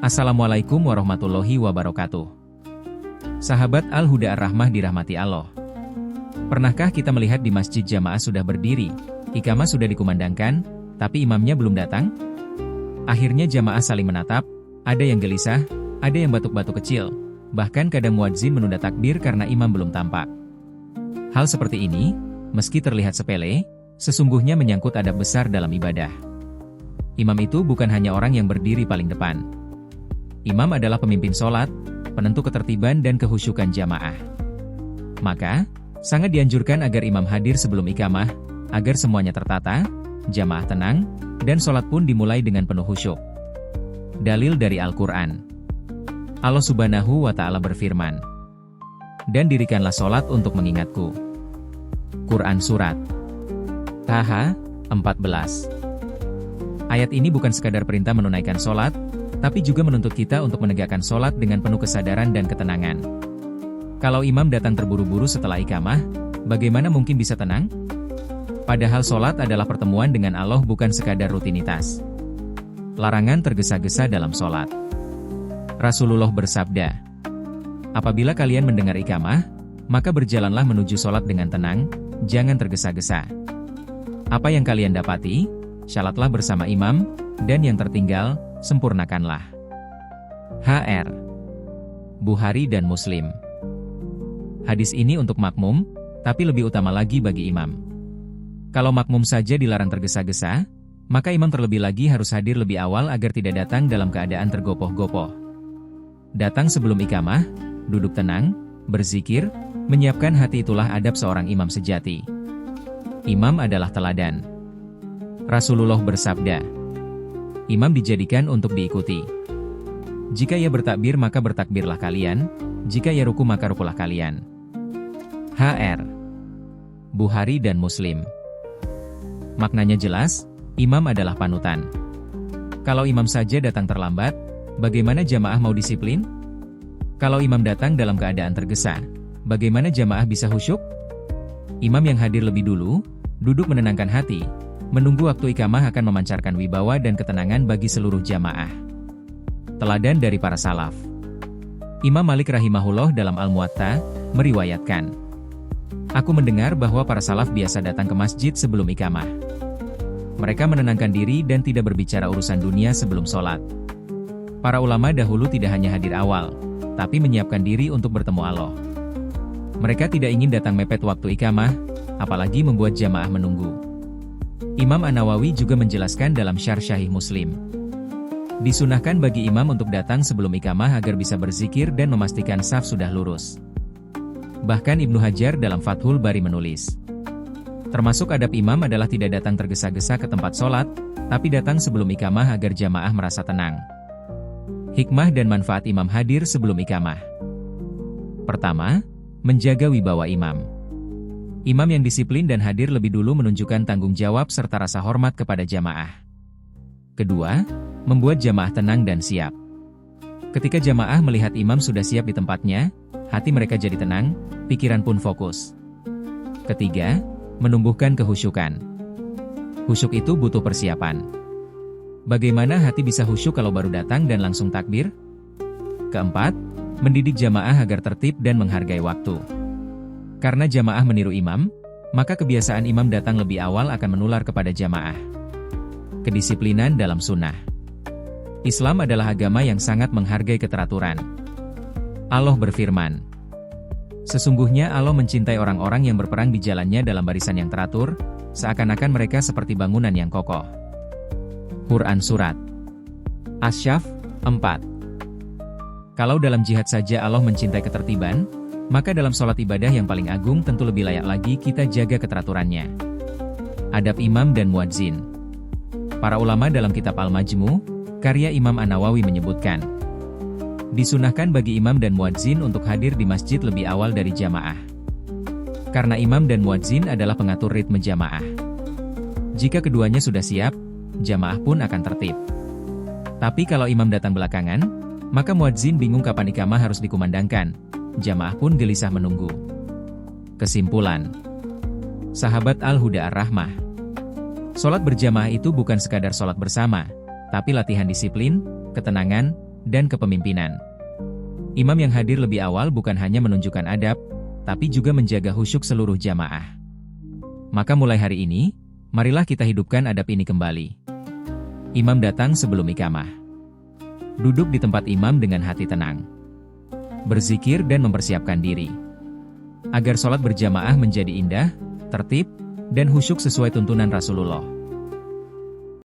Assalamualaikum warahmatullahi wabarakatuh. Sahabat Al-Huda Ar-Rahmah dirahmati Allah. Pernahkah kita melihat di masjid jamaah sudah berdiri, iqamah sudah dikumandangkan, tapi imamnya belum datang? Akhirnya jamaah saling menatap, ada yang gelisah, ada yang batuk-batuk kecil, bahkan kadang muadzin menunda takbir karena imam belum tampak. Hal seperti ini, meski terlihat sepele, sesungguhnya menyangkut adab besar dalam ibadah. Imam itu bukan hanya orang yang berdiri paling depan. Imam adalah pemimpin sholat, penentu ketertiban dan kehusyukan jamaah. Maka, sangat dianjurkan agar imam hadir sebelum iqamah, agar semuanya tertata, jamaah tenang, dan sholat pun dimulai dengan penuh khusyuk. Dalil dari Al-Quran. Allah Subhanahu wa Ta'ala berfirman, "Dan dirikanlah sholat untuk mengingatku." Quran Surat Taha 14. Ayat ini bukan sekadar perintah menunaikan sholat, tapi juga menuntut kita untuk menegakkan sholat dengan penuh kesadaran dan ketenangan. Kalau imam datang terburu-buru setelah iqamah, bagaimana mungkin bisa tenang? Padahal sholat adalah pertemuan dengan Allah, bukan sekadar rutinitas. Larangan tergesa-gesa dalam sholat. Rasulullah bersabda, "Apabila kalian mendengar iqamah, maka berjalanlah menuju sholat dengan tenang, jangan tergesa-gesa. Apa yang kalian dapati, shalatlah bersama imam, dan yang tertinggal, sempurnakanlah." HR. Bukhari dan Muslim. Hadis ini untuk makmum, tapi lebih utama lagi bagi imam. Kalau makmum saja dilarang tergesa-gesa, maka imam terlebih lagi harus hadir lebih awal agar tidak datang dalam keadaan tergopoh-gopoh. Datang sebelum iqamah, duduk tenang, berzikir, menyiapkan hati, itulah adab seorang imam sejati. Imam adalah teladan. Rasulullah bersabda, "Imam dijadikan untuk diikuti. Jika ia bertakbir maka bertakbirlah kalian, jika ia ruku maka rukulah kalian." HR. Bukhari dan Muslim. Maknanya jelas, imam adalah panutan. Kalau imam saja datang terlambat, bagaimana jamaah mau disiplin? Kalau imam datang dalam keadaan tergesa, bagaimana jamaah bisa khusyuk? Imam yang hadir lebih dulu, duduk menenangkan hati, menunggu waktu iqamah akan memancarkan wibawa dan ketenangan bagi seluruh jamaah. Teladan dari para salaf. Imam Malik rahimahullah dalam Al-Muwatta meriwayatkan, "Aku mendengar bahwa para salaf biasa datang ke masjid sebelum iqamah. Mereka menenangkan diri dan tidak berbicara urusan dunia sebelum sholat. Para ulama dahulu tidak hanya hadir awal, tapi menyiapkan diri untuk bertemu Allah. Mereka tidak ingin datang mepet waktu iqamah, apalagi membuat jamaah menunggu." Imam An-Nawawi juga menjelaskan dalam Syarh Sahih Muslim, disunahkan bagi imam untuk datang sebelum iqamah agar bisa berzikir dan memastikan saf sudah lurus. Bahkan Ibnu Hajar dalam Fathul Bari menulis, termasuk adab imam adalah tidak datang tergesa-gesa ke tempat sholat, tapi datang sebelum iqamah agar jamaah merasa tenang. Hikmah dan manfaat imam hadir sebelum iqamah. Pertama, menjaga wibawa imam. Imam yang disiplin dan hadir lebih dulu menunjukkan tanggung jawab serta rasa hormat kepada jamaah. Kedua, membuat jamaah tenang dan siap. Ketika jamaah melihat imam sudah siap di tempatnya, hati mereka jadi tenang, pikiran pun fokus. Ketiga, menumbuhkan kehusyukan. Khusyuk itu butuh persiapan. Bagaimana hati bisa khusyuk kalau baru datang dan langsung takbir? Keempat, mendidik jamaah agar tertib dan menghargai waktu. Karena jamaah meniru imam, maka kebiasaan imam datang lebih awal akan menular kepada jamaah. Kedisiplinan dalam sunnah. Islam adalah agama yang sangat menghargai keteraturan. Allah berfirman, "Sesungguhnya Allah mencintai orang-orang yang berperang di jalannya dalam barisan yang teratur, seakan-akan mereka seperti bangunan yang kokoh." Quran Surat Asy-Syaff 4. Kalau dalam jihad saja Allah mencintai ketertiban, maka dalam sholat ibadah yang paling agung tentu lebih layak lagi kita jaga keteraturannya. Adab imam dan muadzin. Para ulama dalam kitab Al-Majmu, karya Imam An-Nawawi menyebutkan, disunahkan bagi imam dan muadzin untuk hadir di masjid lebih awal dari jamaah. Karena imam dan muadzin adalah pengatur ritme jamaah. Jika keduanya sudah siap, jamaah pun akan tertib. Tapi kalau imam datang belakangan, maka muadzin bingung kapan iqamah harus dikumandangkan, jamaah pun gelisah menunggu. Kesimpulan. Sahabat Al-Huda Ar-Rahmah, sholat berjamaah itu bukan sekadar sholat bersama, tapi latihan disiplin, ketenangan, dan kepemimpinan. Imam yang hadir lebih awal bukan hanya menunjukkan adab, tapi juga menjaga khusyuk seluruh jamaah. Maka mulai hari ini, marilah kita hidupkan adab ini kembali. Imam datang sebelum iqamah. Duduk di tempat imam dengan hati tenang. Berzikir dan mempersiapkan diri. Agar sholat berjamaah menjadi indah, tertib, dan khusyuk sesuai tuntunan Rasulullah.